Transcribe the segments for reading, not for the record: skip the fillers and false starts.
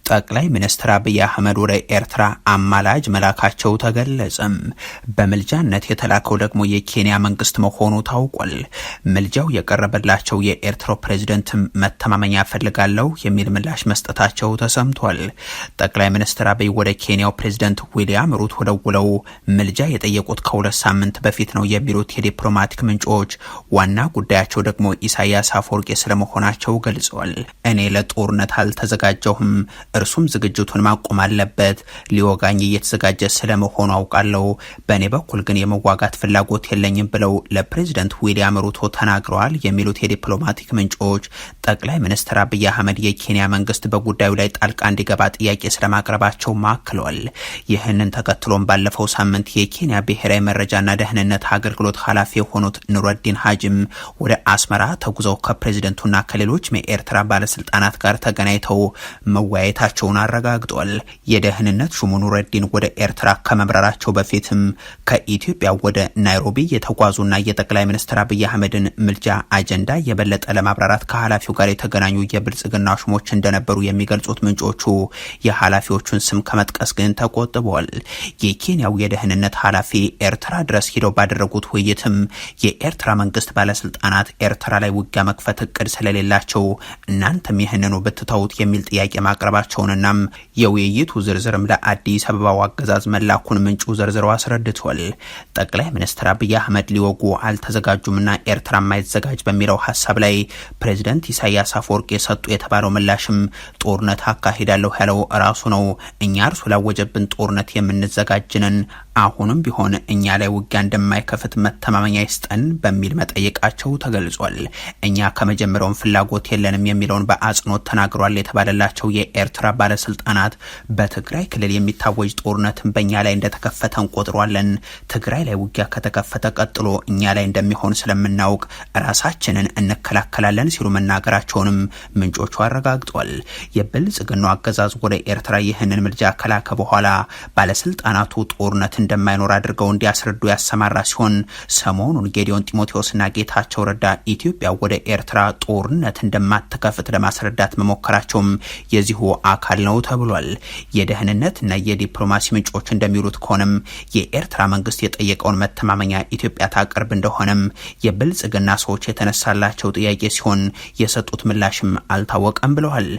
ጠቅላይ ሚኒስትር አብይ አህመድ ወደ ኤርትራ አማላጅ መላካቸው ተገለጸም። በምልጃነት የተላከው ደግሞ የኬንያ መንግስት መሆኑ ታውቋል። ምልጃው የቀረበላቸው የኤርትራው ፕሬዝደንት መተማመኛ ፈልጋለሁ የሚል ምላሽ መስጠታቸው ተሰምቷል። ጠቅላይ ሚኒስትር አብይ ወደ ኬንያው ፕሬዝደንት ዊሊያም ሩቶ ደውለው ምልጃ የጠየቁት ከ2 ሳምንት በፊት ነው የሚሉት የዲፕሎማቲክ ምንጮች፣ ዋና ጉዳያቸው ደግሞ ኢሳያስ አፈወርቂ ስለመሆናቸው ገልጸዋል። እኔ ለጦርነት አልተዘጋጀሁም፣ እርሱም ዝግጅቱን ማቆም አለበት፣ ሊወጋኝ እየተዘጋጀ ስለመሆኑ አውቃለሁ፣ በእኔ በኩል ግን የመዋጋት ፍላጎት የለኝም ብለው ለፕሬዝደንት ዊሊያም ሩቶ ተናግረዋል የሚሉት የዲፕሎማቲክ ምንጮች ጠቅላይ ሚኒስትር አብይ አህመድ የኬንያ መንግስት በጉዳዩ ላይ ጣልቃ እንዲገባ ጥያቄ ስለማቅረባቸው ማክለዋል። ይህንን ተከትሎም ባለፈው ሳምንት የኬንያ ብሔራዊ መረጃና ደህንነት አገልግሎት ኃላፊ የሆኑት ኑረዲን ሀጂም ወደ አስመራ ተጉዘው ከፕሬዝደንቱና ከሌሎች የኤርትራ ባለስልጣናት ጋር ተገናኝተው መወያየታቸውን አረጋግጧል። የደህንነት ሹሙ ኑረዲን ወደ ኤርትራ ከመብረራቸው በፊትም ከኢትዮጵያ ወደ ናይሮቢ የተጓዙና የጠቅላይ ሚኒስትር አብይ አህመድን ምልጃ አጀንዳ የበለጠ ለማብራራት ከኃላፊው ጋር የተገናኙ የብልጽግና ሹሞች እንደነበሩ የሚገልጹት ምንጮቹ የኃላፊዎቹን ስም ከመጥቀስ ግን ተቆጥበዋል። የኬንያው የደህንነት ኃላፊ ኤርትራ ድረስ ሄደው ባደረጉት ውይይትም የኤርትራ መንግስት ባለስልጣናት ኤርትራ ላይ ውጊያ መክፈት እቅድ ስለሌላቸው እናንተም ይህንኑ ብትተውት የሚል ጥያቄ ማቅረባቸውንና የውይይቱ ዝርዝርም ለአዲስ አበባው አገዛዝ መላኩን ምንጩ ዘርዝረው አስረድቷል። ጠቅላይ ሚኒስትር አብይ አህመድ ሊወጉ አልተዘጋጁምና ኤርትራ ማይዘጋጅ በሚለው ሀሳብ ላይ ፕሬዝደንት ኢሳያስ አፈወርቂ የሰጡ የተባለው ምላሽም ጦርነት አካሂዳለሁ ያለው ራሱ ነው። እኛ እርሱ ላወጀብን ጦርነት የምንዘጋጅንን አሁንም ቢሆን እኛ ላይ ውጊያ እንደማይከፍት መተማመኛ ይስጠን በሚል መጠየቃቸው ተገልጿል። እኛ ከመጀመሪያውን ፍላጎት የለንም የሚለውን በአጽንኦት ተናግሯል የተባለላቸው የኤርትራ ባለስልጣናት በትግራይ ክልል የሚታወጅ ጦርነትን በእኛ ላይ እንደተከፈተ እንቆጥሯለን፣ ትግራይ ላይ ውጊያ ከተከፈተ ቀጥሎ እኛ ላይ እንደሚሆን ስለምናውቅ ራሳችንን እንከላከላለን ሲሉ መናገራቸውንም ምንጮቹ አረጋግጧል። የብልጽግናው አገዛዝ ወደ ኤርትራ ይህንን ምልጃ ከላከ በኋላ ባለስልጣናቱ ጦርነት እንደማይኖር አድርገው እንዲያስረዱ ያሰማራ ሲሆን ሰሞኑን ጌዲዮን ጢሞቴዎስና ጌታቸው ረዳ ኢትዮጵያ ወደ ኤርትራ ጦርነት እንደማትከፍት ለማስረዳት መሞከራቸውም የዚሁ አካል ነው ተብሏል። የደህንነትና የዲፕሎማሲ ምንጮች እንደሚሉት ከሆነም የኤርትራ መንግስት የጠየቀውን መተማመኛ ኢትዮጵያ ታቀርብ እንደሆነም የብልጽግና ሰዎች የተነሳላቸው ጥያቄ ሲሆን የሰጡት ምላሽም አልታወቀም ብለዋል።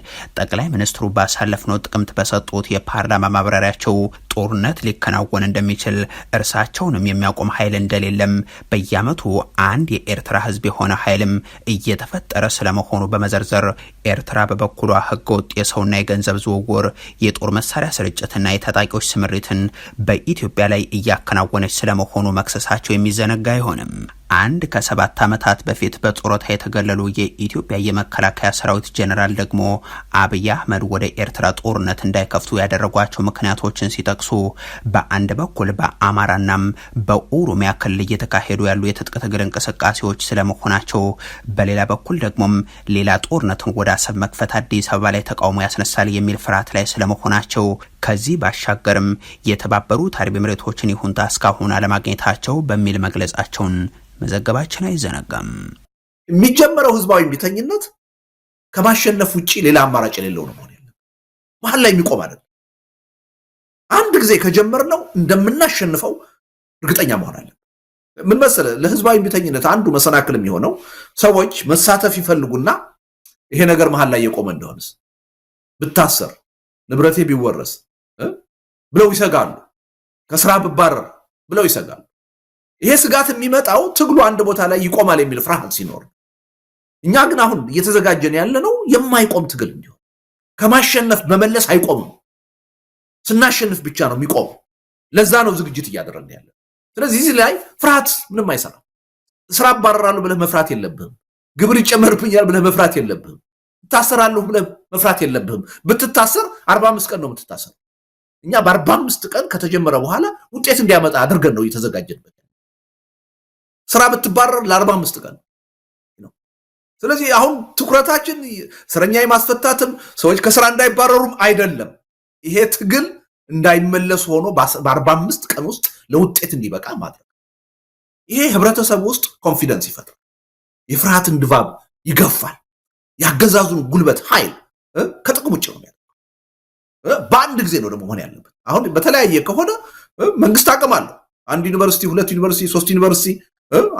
ጠቅላይ ሚኒስትሩ ባሳለፍነው ጥቅምት በሰጡት የፓርላማ ማብራሪያቸው ጦርነት ሊከናወን እንደሚችል እርሳቸውንም የሚያቆም ኃይል እንደሌለም በየዓመቱ አንድ የኤርትራ ህዝብ የሆነ ኃይልም እየተፈጠረ ስለመሆኑ በመዘርዘር ኤርትራ በበኩሏ ህገወጥ የሰውና የገንዘብ ዝውውር፣ የጦር መሳሪያ ስርጭትና የታጣቂዎች ስምሪትን በኢትዮጵያ ላይ እያከናወነች ስለመሆኑ መክሰሳቸው የሚዘነጋ አይሆንም። አንድ ከ7 ዓመታት በፊት በጡረታ የተገለሉ የኢትዮጵያ የመከላከያ ሰራዊት ጄኔራል ደግሞ አብይ አህመድ ወደ ኤርትራ ጦርነት እንዳይከፍቱ ያደረጓቸው ምክንያቶችን ሲጠቅሱ በአንድ በኩል በአማራናም በኦሮሚያ ክልል እየተካሄዱ ያሉ የትጥቅ ትግል እንቅስቃሴዎች ስለመሆናቸው፣ በሌላ በኩል ደግሞም ሌላ ጦርነትን ወደ አሰብ መክፈት አዲስ አበባ ላይ ተቃውሞ ያስነሳል የሚል ፍርሃት ላይ ስለመሆናቸው፣ ከዚህ ባሻገርም የተባበሩት አረብ ኤሚሬቶችን ይሁንታ እስካሁን አለማግኘታቸው በሚል መግለጻቸውን መዘገባችን አይዘነጋም። የሚጀምረው ህዝባዊ እምቢተኝነት ከማሸነፍ ውጪ ሌላ አማራጭ የሌለው ነው ማለት ነው። መሀል ላይ የሚቆም አይደለም። አንድ ጊዜ ከጀመርነው እንደምናሸንፈው እርግጠኛ መሆን አለብን። ምን መሰለህ፣ ለህዝባዊ እምቢተኝነት አንዱ መሰናክል የሚሆነው ሰዎች መሳተፍ ይፈልጉና ይሄ ነገር መሀል ላይ የቆመ እንደሆነስ ብታሰር፣ ንብረቴ ቢወረስ ብለው ይሰጋሉ። ከስራ ብባረር ብለው ይሰጋሉ። ይሄ ስጋት የሚመጣው ትግሉ አንድ ቦታ ላይ ይቆማል የሚል ፍርሃት ሲኖር፣ እኛ ግን አሁን እየተዘጋጀን ያለነው የማይቆም ትግል እንዲሆን፣ ከማሸነፍ በመለስ አይቆምም፣ ስናሸንፍ ብቻ ነው የሚቆመው። ለዛ ነው ዝግጅት እያደረግን ያለ። ስለዚህ እዚህ ላይ ፍርሃት ምንም አይሰራም። ስራ አባረራለሁ ብለህ መፍራት የለብህም። ግብር ይጨመርብኛል ብለህ መፍራት የለብህም። ታሰራለሁ ብለህ መፍራት የለብህም። ብትታሰር 45 ቀን ነው የምትታሰር። እኛ በ45 ቀን ከተጀመረ በኋላ ውጤት እንዲያመጣ አድርገን ነው እየተዘጋጀንበት። ስራ ብትባረር ለ45 ቀን ነው። ስለዚህ አሁን ትኩረታችን እስረኛ የማስፈታትም ሰዎች ከስራ እንዳይባረሩም አይደለም። ይሄ ትግል እንዳይመለስ ሆኖ በ45 ቀን ውስጥ ለውጤት እንዲበቃ ማድረግ። ይሄ ህብረተሰብ ውስጥ ኮንፊደንስ ይፈጥራል፣ የፍርሃትን ድባብ ይገፋል፣ ያገዛዙን ጉልበት ኃይል ከጥቅም ውጭ ነው። በአንድ ጊዜ ነው ደግሞ መሆን ያለበት። አሁን በተለያየ ከሆነ መንግስት አቅም አለው። አንድ ዩኒቨርሲቲ፣ ሁለት ዩኒቨርሲቲ፣ ሶስት ዩኒቨርሲቲ፣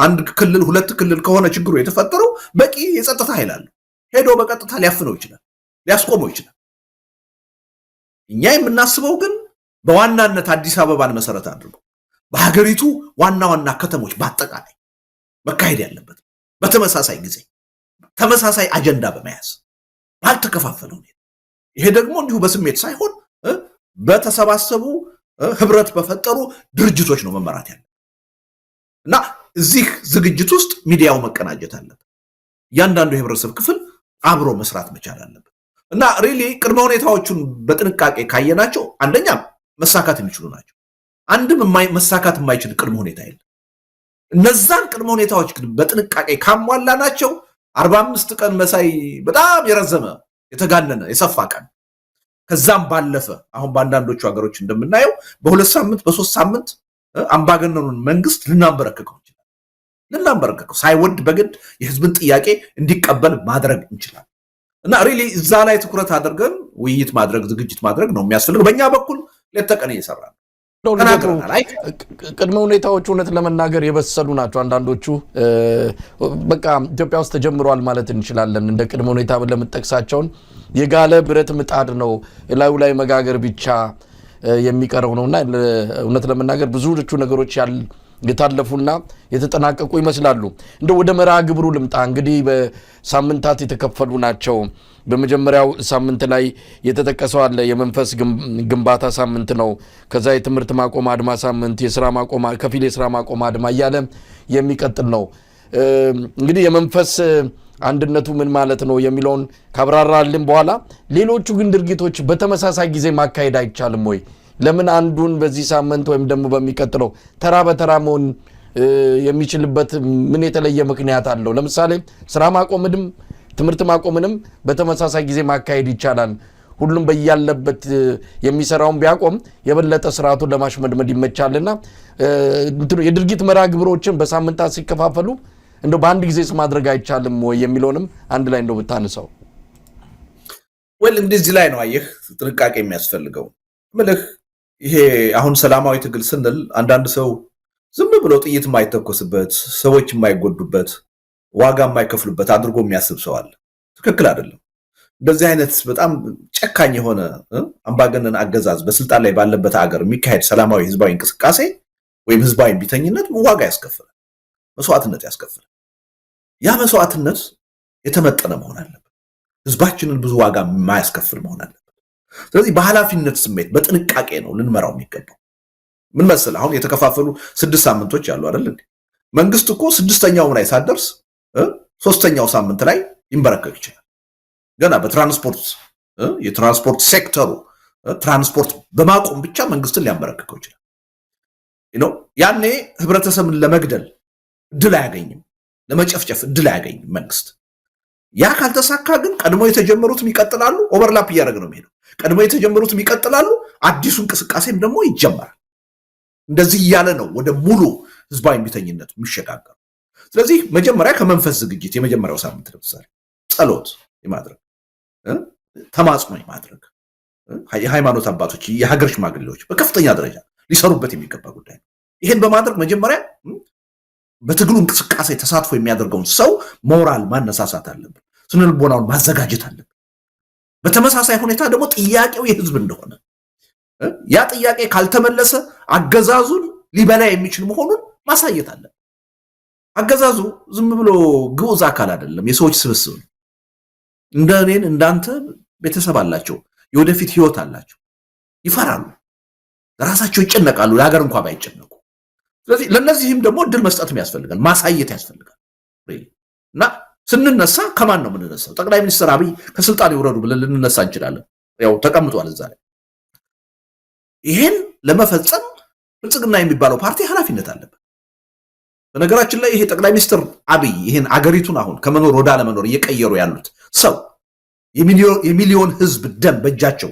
አንድ ክልል፣ ሁለት ክልል ከሆነ ችግሩ የተፈጠረው በቂ የጸጥታ ኃይል አለው። ሄዶ በቀጥታ ሊያፍነው ይችላል፣ ሊያስቆመው ይችላል። እኛ የምናስበው ግን በዋናነት አዲስ አበባን መሰረት አድርጎ በሀገሪቱ ዋና ዋና ከተሞች በአጠቃላይ መካሄድ ያለበት በተመሳሳይ ጊዜ ተመሳሳይ አጀንዳ በመያዝ ባልተከፋፈለ ሁኔታ፣ ይሄ ደግሞ እንዲሁ በስሜት ሳይሆን በተሰባሰቡ ህብረት በፈጠሩ ድርጅቶች ነው መመራት ያለ እና እዚህ ዝግጅት ውስጥ ሚዲያው መቀናጀት አለበት። እያንዳንዱ የህብረተሰብ ክፍል አብሮ መስራት መቻል አለበት እና ሪሊ ቅድመ ሁኔታዎቹን በጥንቃቄ ካየናቸው አንደኛ መሳካት የሚችሉ ናቸው። አንድም መሳካት የማይችል ቅድመ ሁኔታ የለም። እነዛን ቅድመ ሁኔታዎች ግን በጥንቃቄ ካሟላናቸው 45 ቀን መሳይ በጣም የረዘመ የተጋነነ የሰፋ ቀን ከዛም ባለፈ አሁን በአንዳንዶቹ ሀገሮች እንደምናየው በ2 ሳምንት በ3 ሳምንት አምባገነኑን መንግስት ልናንበረክከው እንችላለን። ልናንበረክከው ሳይወድ በግድ የህዝብን ጥያቄ እንዲቀበል ማድረግ እንችላለን እና ሪሊ እዛ ላይ ትኩረት አድርገን ውይይት ማድረግ ዝግጅት ማድረግ ነው የሚያስፈልገው። በእኛ በኩል ሌት ተቀን እየሰራ ነው። ቅድመ ሁኔታዎቹ እውነት ለመናገር የበሰሉ ናቸው። አንዳንዶቹ በቃ ኢትዮጵያ ውስጥ ተጀምሯል ማለት እንችላለን። እንደ ቅድመ ሁኔታ ለምጠቅሳቸውን የጋለ ብረት ምጣድ ነው ላዩ ላይ መጋገር ብቻ የሚቀረው ነውና እውነት ለመናገር ብዙዎቹ ነገሮች የታለፉና የተጠናቀቁ ይመስላሉ። እንደ ወደ መርሃ ግብሩ ልምጣ። እንግዲህ በሳምንታት የተከፈሉ ናቸው። በመጀመሪያው ሳምንት ላይ የተጠቀሰው አለ የመንፈስ ግንባታ ሳምንት ነው። ከዛ የትምህርት ማቆም አድማ ሳምንት፣ ከፊል የስራ ማቆም አድማ እያለ የሚቀጥል ነው። እንግዲህ የመንፈስ አንድነቱ ምን ማለት ነው የሚለውን ካብራራልን በኋላ ሌሎቹ ግን ድርጊቶች በተመሳሳይ ጊዜ ማካሄድ አይቻልም ወይ? ለምን አንዱን በዚህ ሳምንት ወይም ደግሞ በሚቀጥለው ተራ በተራ መሆን የሚችልበት ምን የተለየ ምክንያት አለው? ለምሳሌ ስራ ማቆምንም ትምህርት ማቆምንም በተመሳሳይ ጊዜ ማካሄድ ይቻላል። ሁሉም በያለበት የሚሰራውን ቢያቆም የበለጠ ስርዓቱን ለማሽመድመድ ይመቻልና የድርጊት መርሃ ግብሮችን በሳምንታት ሲከፋፈሉ እንደው በአንድ ጊዜስ ማድረግ አይቻልም ወይ የሚለውንም አንድ ላይ እንደው ብታነሳው። እንደዚህ ላይ ነው አየህ ጥንቃቄ የሚያስፈልገው ምልህ ይሄ አሁን ሰላማዊ ትግል ስንል አንዳንድ ሰው ዝም ብሎ ጥይት የማይተኮስበት ሰዎች የማይጎዱበት ዋጋ የማይከፍሉበት አድርጎ የሚያስብ ሰው አለ። ትክክል አይደለም። እንደዚህ አይነት በጣም ጨካኝ የሆነ አምባገነን አገዛዝ በስልጣን ላይ ባለበት ሀገር የሚካሄድ ሰላማዊ ህዝባዊ እንቅስቃሴ ወይም ህዝባዊ ቢተኝነት ዋጋ ያስከፍላል፣ መስዋዕትነት ያስከፍላል። ያ መስዋዕትነት የተመጠነ መሆን አለበት። ህዝባችንን ብዙ ዋጋ የማያስከፍል መሆን አለበት። ስለዚህ በኃላፊነት ስሜት በጥንቃቄ ነው ልንመራው የሚገባው። ምን መሰለህ አሁን የተከፋፈሉ 6 ሳምንቶች አሉ አይደል እንዴ? መንግስት እኮ 6ኛው ላይ ሳደርስ 3ኛው ሳምንት ላይ ይንበረከክ ይችላል። ገና በትራንስፖርት የትራንስፖርት ሴክተሩ ትራንስፖርት በማቆም ብቻ መንግስትን ሊያንበረክከው ይችላል። ያኔ ህብረተሰብን ለመግደል እድል አያገኝም፣ ለመጨፍጨፍ እድል አያገኝም መንግስት። ያ ካልተሳካ ግን ቀድሞ የተጀመሩትም ይቀጥላሉ። ኦቨርላፕ እያደረገ ነው የሚሄደው። ቀድሞ የተጀመሩትም ይቀጥላሉ፣ አዲሱ እንቅስቃሴም ደግሞ ይጀመራል። እንደዚህ እያለ ነው ወደ ሙሉ ህዝባዊ እምቢተኝነት የሚሸጋገሩ። ስለዚህ መጀመሪያ ከመንፈስ ዝግጅት የመጀመሪያው ሳምንት ለምሳሌ ጸሎት የማድረግ ተማጽኖ የማድረግ የሃይማኖት አባቶች የሀገር ሽማግሌዎች በከፍተኛ ደረጃ ሊሰሩበት የሚገባ ጉዳይ ነው። ይህን በማድረግ መጀመሪያ በትግሉ እንቅስቃሴ ተሳትፎ የሚያደርገውን ሰው ሞራል ማነሳሳት አለብን፣ ስነልቦናውን ማዘጋጀት አለብን። በተመሳሳይ ሁኔታ ደግሞ ጥያቄው የህዝብ እንደሆነ ያ ጥያቄ ካልተመለሰ አገዛዙን ሊበላ የሚችል መሆኑን ማሳየት አለብን። አገዛዙ ዝም ብሎ ግዑዝ አካል አይደለም፣ የሰዎች ስብስብ ነው። እንደ እኔን እንዳንተ ቤተሰብ አላቸው፣ የወደፊት ህይወት አላቸው፣ ይፈራሉ፣ ለራሳቸው ይጨነቃሉ፣ ለሀገር እንኳን ባይጨነቁ። ስለዚህ ለነዚህም ደግሞ እድል መስጠትም ያስፈልጋል፣ ማሳየት ያስፈልጋል። እና ስንነሳ ከማን ነው የምንነሳው? ጠቅላይ ሚኒስትር አብይ ከስልጣን ይውረዱ ብለን ልንነሳ እንችላለን። ያው ተቀምጧል እዛ ላይ። ይሄን ለመፈጸም ብልጽግና የሚባለው ፓርቲ ኃላፊነት አለበት። በነገራችን ላይ ይሄ ጠቅላይ ሚኒስትር አብይ ይሄን አገሪቱን አሁን ከመኖር ወደ አለመኖር እየቀየሩ ያሉት ሰው የሚሊዮን ህዝብ ደም በእጃቸው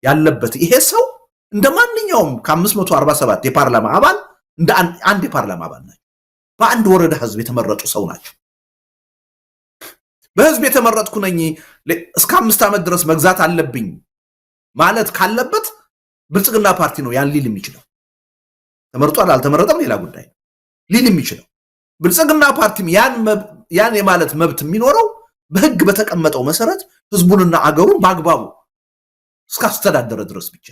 ያለበት ይሄ ሰው እንደ ማንኛውም ከ547 የፓርላማ አባል እንደ አንድ የፓርላማ አባል ናቸው። በአንድ ወረዳ ህዝብ የተመረጡ ሰው ናቸው። በህዝብ የተመረጥኩ ነኝ እስከ 5 ዓመት ድረስ መግዛት አለብኝ ማለት ካለበት ብልጽግና ፓርቲ ነው ያን ሊል የሚችለው። ተመርጧል አልተመረጠም ሌላ ጉዳይ ሊል የሚችለው ብልጽግና ፓርቲም ያን የማለት መብት የሚኖረው በህግ በተቀመጠው መሰረት ህዝቡንና አገሩን በአግባቡ እስካስተዳደረ ድረስ ብቻ።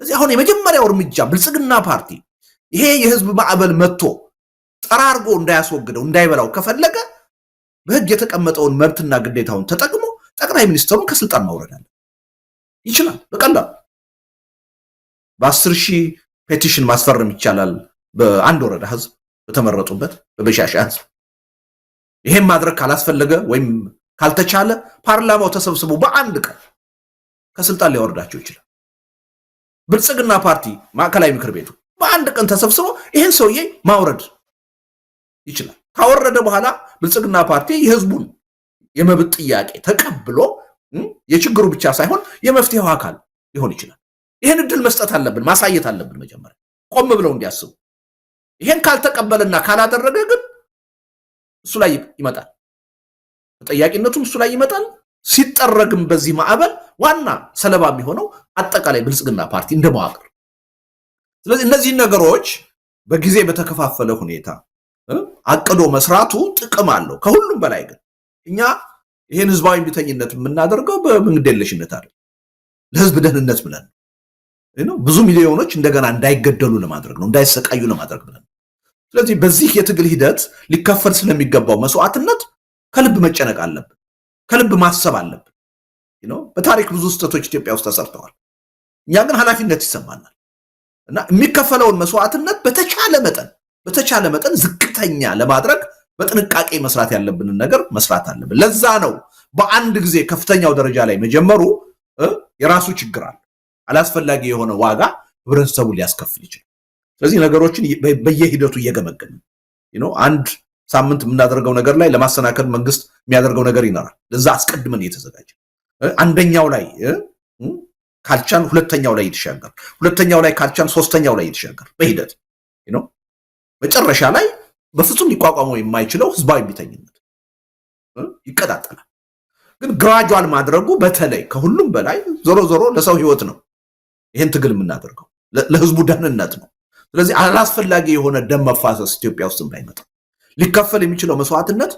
ስለዚህ አሁን የመጀመሪያው እርምጃ ብልጽግና ፓርቲ ይሄ የህዝብ ማዕበል መጥቶ ጠራርጎ እንዳያስወግደው እንዳይበላው ከፈለገ በህግ የተቀመጠውን መብትና ግዴታውን ተጠቅሞ ጠቅላይ ሚኒስትሩን ከስልጣን ማውረድ አለ ይችላል። በቀላሉ በ10 ሺህ ፔቲሽን ማስፈረም ይቻላል በአንድ ወረዳ ህዝብ በተመረጡበት በበሻሻ ህዝብ። ይሄን ማድረግ ካላስፈለገ ወይም ካልተቻለ ፓርላማው ተሰብስቦ በአንድ ቀን ከስልጣን ሊያወርዳቸው ይችላል። ብልጽግና ፓርቲ ማዕከላዊ ምክር ቤቱ በአንድ ቀን ተሰብስቦ ይሄን ሰውዬ ማውረድ ይችላል። ካወረደ በኋላ ብልጽግና ፓርቲ የህዝቡን የመብት ጥያቄ ተቀብሎ የችግሩ ብቻ ሳይሆን የመፍትሄው አካል ሊሆን ይችላል። ይሄን እድል መስጠት አለብን፣ ማሳየት አለብን። መጀመሪያ ቆም ብለው እንዲያስቡ። ይሄን ካልተቀበለና ካላደረገ ግን እሱ ላይ ይመጣል፣ ተጠያቂነቱም እሱ ላይ ይመጣል። ሲጠረግም በዚህ ማዕበል ዋና ሰለባ የሚሆነው አጠቃላይ ብልጽግና ፓርቲ እንደመዋቅር። ስለዚህ እነዚህ ነገሮች በጊዜ በተከፋፈለ ሁኔታ አቅዶ መስራቱ ጥቅም አለው። ከሁሉም በላይ ግን እኛ ይሄን ህዝባዊ እምቢተኝነት የምናደርገው በመንግደለሽነት አይደል፣ ለህዝብ ደህንነት ብለን ነው። ብዙ ሚሊዮኖች እንደገና እንዳይገደሉ ለማድረግ ነው፣ እንዳይሰቃዩ ለማድረግ ብለን። ስለዚህ በዚህ የትግል ሂደት ሊከፈል ስለሚገባው መስዋዕትነት ከልብ መጨነቅ አለብን፣ ከልብ ማሰብ አለብን። በታሪክ ብዙ ስህተቶች ኢትዮጵያ ውስጥ ተሰርተዋል። እኛ ግን ኃላፊነት ይሰማናል እና የሚከፈለውን መስዋዕትነት በተቻለ መጠን ዝቅተኛ ለማድረግ በጥንቃቄ መስራት ያለብንን ነገር መስራት አለብን። ለዛ ነው በአንድ ጊዜ ከፍተኛው ደረጃ ላይ መጀመሩ የራሱ ችግር አለ። አላስፈላጊ የሆነ ዋጋ ህብረተሰቡ ሊያስከፍል ይችላል። ስለዚህ ነገሮችን በየሂደቱ እየገመገምን አንድ ሳምንት የምናደርገው ነገር ላይ ለማሰናከል መንግስት የሚያደርገው ነገር ይኖራል። ለዛ አስቀድመን እየተዘጋጀ አንደኛው ላይ ካልቻን ሁለተኛው ላይ ይተሻገር፣ ሁለተኛው ላይ ካልቻን ሶስተኛው ላይ ይተሻገር። በሂደት መጨረሻ ላይ በፍጹም ሊቋቋመው የማይችለው ህዝባዊ እምቢተኝነት ይቀጣጠላል። ግን ግራጁዋል ማድረጉ በተለይ ከሁሉም በላይ ዞሮ ለሰው ህይወት ነው። ይሄን ትግል የምናደርገው ለህዝቡ ደህንነት ነው። ስለዚህ አላስፈላጊ የሆነ ደም መፋሰስ ኢትዮጵያ ውስጥ እንዳይመጣ ሊከፈል የሚችለው መስዋዕትነት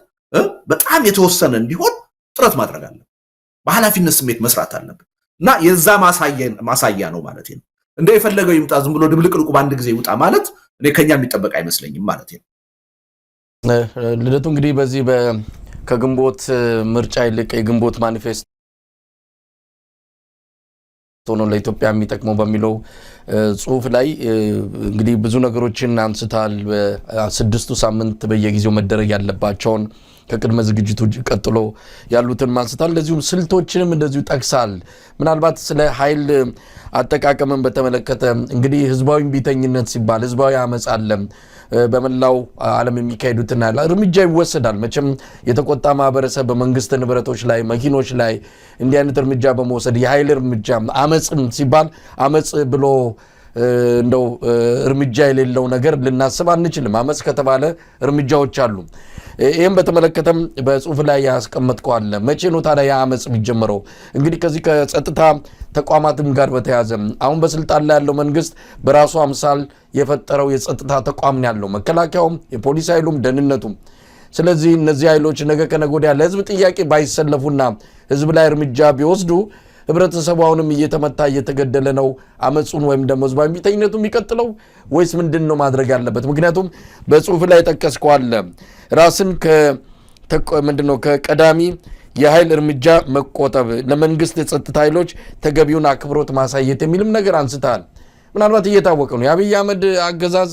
በጣም የተወሰነ እንዲሆን ጥረት ማድረግ አለብን። በኃላፊነት ስሜት መስራት አለብን እና የዛ ማሳያ ነው ማለት ነው። እንደ የፈለገው ይምጣ ዝም ብሎ ድብልቅልቁ በአንድ ጊዜ ይውጣ ማለት እኔ ከኛ የሚጠበቅ አይመስለኝም ማለት ነው። ልደቱ እንግዲህ በዚህ ከግንቦት ምርጫ ይልቅ የግንቦት ማኒፌስቶ ነው ለኢትዮጵያ የሚጠቅመው በሚለው ጽሁፍ ላይ እንግዲህ ብዙ ነገሮችን አንስታል። በስድስቱ ሳምንት በየጊዜው መደረግ ያለባቸውን ከቅድመ ዝግጅቱ ቀጥሎ ያሉትን ማንስታል። እንደዚሁም ስልቶችንም እንደዚሁ ጠቅሳል። ምናልባት ስለ ኃይል አጠቃቀምን በተመለከተ እንግዲህ ህዝባዊ እምቢተኝነት ሲባል ህዝባዊ አመጽ አለ። በመላው ዓለም የሚካሄዱትና እርምጃ ይወሰዳል። መቼም የተቆጣ ማህበረሰብ በመንግስት ንብረቶች ላይ መኪኖች ላይ እንዲህ አይነት እርምጃ በመውሰድ የኃይል እርምጃ አመጽም ሲባል አመጽ ብሎ እንደው እርምጃ የሌለው ነገር ልናስብ አንችልም። አመጽ ከተባለ እርምጃዎች አሉ። ይሄን በተመለከተም በጽሁፍ ላይ ያስቀመጥከው አለ። መቼ ነው ታዲያ ያ አመጽ የሚጀምረው? እንግዲህ ከዚህ ከጸጥታ ተቋማትም ጋር በተያያዘ አሁን በስልጣን ላይ ያለው መንግስት በራሱ አምሳል የፈጠረው የጸጥታ ተቋም ነው ያለው፣ መከላከያውም የፖሊስ ኃይሉም ደህንነቱም። ስለዚህ እነዚህ ኃይሎች ነገ ከነገ ወዲያ ለህዝብ ጥያቄ ባይሰለፉና ህዝብ ላይ እርምጃ ቢወስዱ ህብረተሰቡ አሁንም እየተመታ እየተገደለ ነው። አመጹን ወይም ደግሞ ህዝባዊ እምቢተኝነቱ የሚቀጥለው ወይስ ምንድን ነው ማድረግ ያለበት? ምክንያቱም በጽሁፍ ላይ ጠቀስከው አለ ራስን ምንድነው ከቀዳሚ የኃይል እርምጃ መቆጠብ፣ ለመንግስት የጸጥታ ኃይሎች ተገቢውን አክብሮት ማሳየት የሚልም ነገር አንስታል። ምናልባት እየታወቀ ነው የአብይ አህመድ አገዛዝ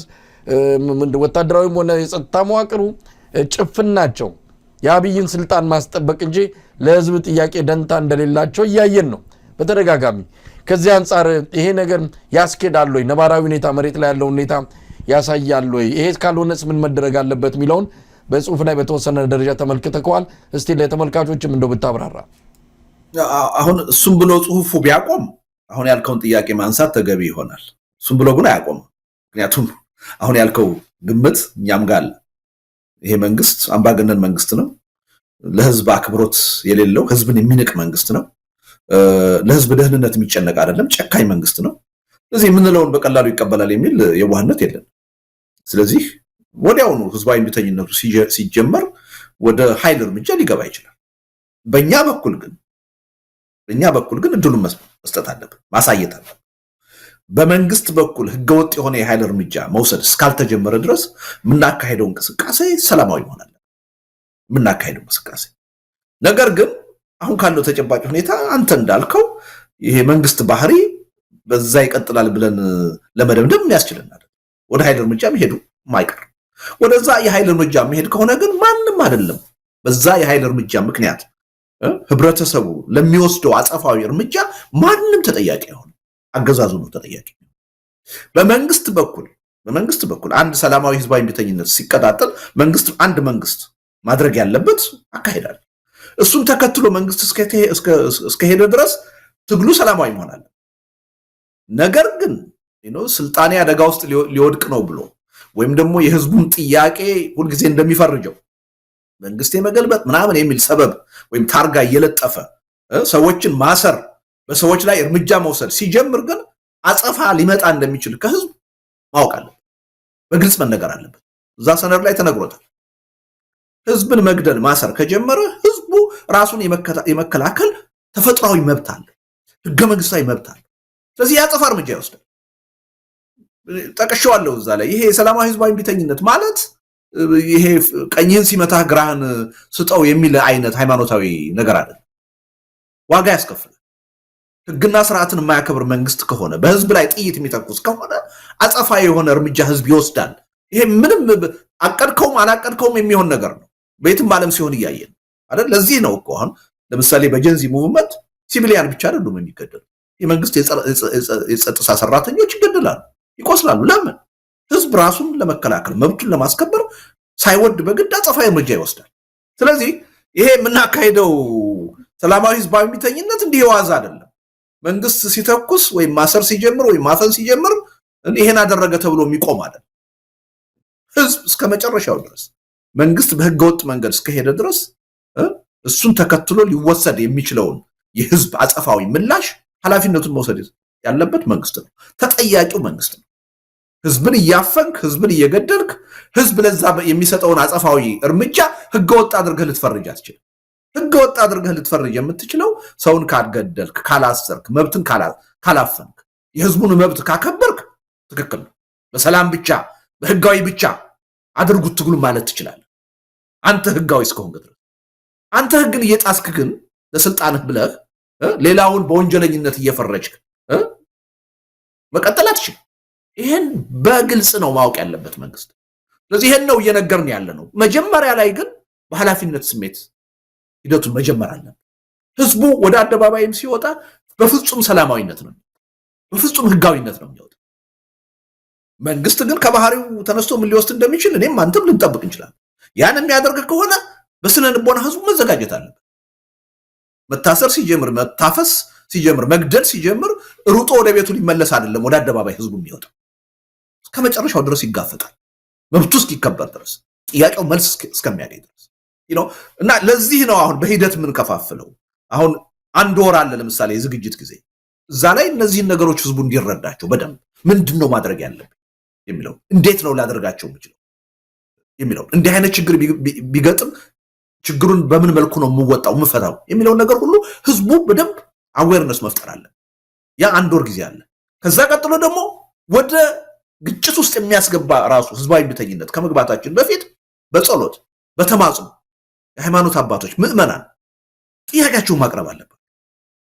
ወታደራዊም ሆነ የጸጥታ መዋቅሩ ጭፍን ናቸው። የአብይን ስልጣን ማስጠበቅ እንጂ ለህዝብ ጥያቄ ደንታ እንደሌላቸው እያየን ነው በተደጋጋሚ። ከዚህ አንጻር ይሄ ነገር ያስኬዳል ወይ? ነባራዊ ሁኔታ መሬት ላይ ያለው ሁኔታ ያሳያል ወይ? ይሄ ካልሆነስ ምን መደረግ አለበት የሚለውን በጽሁፍ ላይ በተወሰነ ደረጃ ተመልክተከዋል። እስቲ ለተመልካቾችም እንደው ብታብራራ። አሁን እሱም ብሎ ጽሁፉ ቢያቆም አሁን ያልከውን ጥያቄ ማንሳት ተገቢ ይሆናል። እሱም ብሎ ግን አያቆም። ምክንያቱም አሁን ያልከው ግምት እኛም ጋር ይሄ መንግስት አምባገነን መንግስት ነው። ለህዝብ አክብሮት የሌለው ህዝብን የሚንቅ መንግስት ነው። ለህዝብ ደህንነት የሚጨነቅ አይደለም፣ ጨካኝ መንግስት ነው። ስለዚህ የምንለውን በቀላሉ ይቀበላል የሚል የዋህነት የለም። ስለዚህ ወዲያውኑ ህዝባዊ እምቢተኝነቱ ሲጀመር ወደ ኃይል እርምጃ ሊገባ ይችላል። በእኛ በኩል ግን እድሉን መስጠት አለብን፣ ማሳየት አለብን። በመንግስት በኩል ህገወጥ የሆነ የኃይል እርምጃ መውሰድ እስካልተጀመረ ድረስ የምናካሄደው እንቅስቃሴ ሰላማዊ ይሆናል። የምናካሄደው እንቅስቃሴ ነገር ግን አሁን ካለው ተጨባጭ ሁኔታ አንተ እንዳልከው ይሄ መንግስት ባህሪ በዛ ይቀጥላል ብለን ለመደምደም የሚያስችልናል። ወደ ኃይል እርምጃ መሄዱ ማይቀር። ወደዛ የኃይል እርምጃ መሄድ ከሆነ ግን ማንም አይደለም በዛ የኃይል እርምጃ ምክንያት ህብረተሰቡ ለሚወስደው አጸፋዊ እርምጃ ማንም ተጠያቂ አይሆንም። አገዛዙ ነው ተጠያቂ። በመንግስት በኩል አንድ ሰላማዊ ህዝባዊ እምቢተኝነት ሲቀጣጠል አንድ መንግስት ማድረግ ያለበት አካሄዳል። እሱን ተከትሎ መንግስት እስከሄደ ድረስ ትግሉ ሰላማዊ መሆን አለ። ነገር ግን ስልጣኔ አደጋ ውስጥ ሊወድቅ ነው ብሎ ወይም ደግሞ የህዝቡን ጥያቄ ሁልጊዜ እንደሚፈርጀው መንግስት የመገልበጥ ምናምን የሚል ሰበብ ወይም ታርጋ እየለጠፈ ሰዎችን ማሰር፣ በሰዎች ላይ እርምጃ መውሰድ ሲጀምር ግን አጸፋ ሊመጣ እንደሚችል ከህዝብ ማወቅ አለበት፣ በግልጽ መነገር አለበት። እዛ ሰነድ ላይ ተነግሮታል። ህዝብን መግደል ማሰር ከጀመረ ህዝቡ ራሱን የመከላከል ተፈጥሯዊ መብት አለ፣ ህገ መንግስታዊ መብት አለ። ስለዚህ የአጸፋ እርምጃ ይወስዳል። ጠቅሼዋለሁ እዛ ላይ። ይሄ የሰላማዊ ህዝባዊ እምቢተኝነት ማለት ይሄ ቀኝህን ሲመታህ ግራህን ስጠው የሚል አይነት ሃይማኖታዊ ነገር አይደለም። ዋጋ ያስከፍላል። ህግና ስርዓትን የማያከብር መንግስት ከሆነ በህዝብ ላይ ጥይት የሚተኩስ ከሆነ አጸፋ የሆነ እርምጃ ህዝብ ይወስዳል። ይሄ ምንም አቀድከውም አላቀድከውም የሚሆን ነገር ነው። በየትም ዓለም ሲሆን እያየን አይደል? ለዚህ ነው እኮ አሁን ለምሳሌ በጀንዚ ሙቭመንት ሲቪሊያን ብቻ አይደሉም የሚገደሉ፣ የመንግስት የጸጥታ ሰራተኞች ይገደላሉ፣ ይቆስላሉ። ለምን? ህዝብ ራሱን ለመከላከል መብቱን ለማስከበር ሳይወድ በግድ አጸፋዊ እርምጃ ይወስዳል። ስለዚህ ይሄ የምናካሄደው ሰላማዊ ህዝባዊ እምቢተኝነት እንዲህ የዋዛ አይደለም። መንግስት ሲተኩስ ወይም ማሰር ሲጀምር ወይም ማፈን ሲጀምር ይሄን አደረገ ተብሎ የሚቆም አይደለም። ህዝብ እስከ መጨረሻው ድረስ መንግስት በህገወጥ መንገድ እስከሄደ ድረስ እሱን ተከትሎ ሊወሰድ የሚችለውን የህዝብ አጸፋዊ ምላሽ ኃላፊነቱን መውሰድ ያለበት መንግስት ነው። ተጠያቂው መንግስት ነው። ህዝብን እያፈንክ ህዝብን እየገደልክ ህዝብ ለዛ የሚሰጠውን አጸፋዊ እርምጃ ህገወጥ አድርገህ ልትፈርጅ አትችልም። ህገወጥ አድርገህ ልትፈርጅ የምትችለው ሰውን ካልገደልክ፣ ካላሰርክ፣ መብትን ካላፈንክ፣ የህዝቡን መብት ካከበርክ ትክክል ነው። በሰላም ብቻ በህጋዊ ብቻ አድርጉት ትግሉ ማለት ትችላለህ። አንተ ህጋዊ እስከሆንክ ድረስ። አንተ ህግን እየጣስክ ግን ለስልጣንህ ብለህ ሌላውን በወንጀለኝነት እየፈረጅክ መቀጠል አትችልም። ይሄን በግልጽ ነው ማወቅ ያለበት መንግስት። ስለዚህ ይሄን ነው እየነገርን ያለ ነው። መጀመሪያ ላይ ግን በኃላፊነት ስሜት ሂደቱን መጀመር አለበት። ህዝቡ ወደ አደባባይም ሲወጣ በፍጹም ሰላማዊነት ነው፣ በፍጹም ህጋዊነት ነው የሚወጣ። መንግስት ግን ከባህሪው ተነስቶ ምን ሊወስድ እንደሚችል እኔም አንተም ልንጠብቅ እንችላለን። ያን የሚያደርግ ከሆነ በስነ ልቦና ህዝቡ መዘጋጀት አለበት። መታሰር ሲጀምር፣ መታፈስ ሲጀምር፣ መግደል ሲጀምር ሩጦ ወደ ቤቱ ሊመለስ አይደለም ወደ አደባባይ ህዝቡ የሚወጣው። እስከ መጨረሻው ድረስ ይጋፈጣል፣ መብቱ እስኪከበር ድረስ፣ ጥያቄው መልስ እስከሚያገኝ ድረስ እና ለዚህ ነው አሁን በሂደት የምንከፋፍለው። አሁን አንድ ወር አለ ለምሳሌ የዝግጅት ጊዜ። እዛ ላይ እነዚህን ነገሮች ህዝቡ እንዲረዳቸው በደንብ ምንድን ነው ማድረግ ያለብን የሚለው፣ እንዴት ነው ላደርጋቸው የምችለው የሚለው፣ እንዲህ አይነት ችግር ቢገጥም ችግሩን በምን መልኩ ነው የምወጣው የምፈታው የሚለውን ነገር ሁሉ ህዝቡ በደንብ አዌርነስ መፍጠር አለ። ያ አንድ ወር ጊዜ አለ። ከዛ ቀጥሎ ደግሞ ወደ ግጭት ውስጥ የሚያስገባ ራሱ ህዝባዊ እምቢተኝነት ከመግባታችን በፊት በጸሎት በተማጽኖ የሃይማኖት አባቶች ምዕመናን ጥያቄያቸውን ማቅረብ አለበት።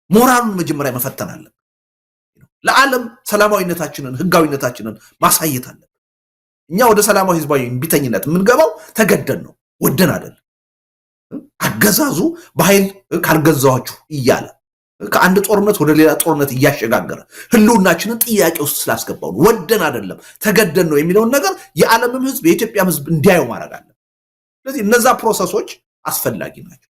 ሞራሉን መጀመሪያ መፈተን አለበት። ለዓለም ሰላማዊነታችንን ህጋዊነታችንን ማሳየት አለበት። እኛ ወደ ሰላማዊ ህዝባዊ እምቢተኝነት የምንገባው ተገደን ነው፣ ወደን አይደለም። አገዛዙ በኃይል ካልገዛዋችሁ እያለ ከአንድ ጦርነት ወደ ሌላ ጦርነት እያሸጋገረ ህልውናችንን ጥያቄ ውስጥ ስላስገባው ወደን አይደለም ተገደን ነው የሚለውን ነገር የዓለምም ህዝብ የኢትዮጵያም ህዝብ እንዲያየው ማድረግ አለ። ስለዚህ እነዛ ፕሮሰሶች አስፈላጊ ናቸው።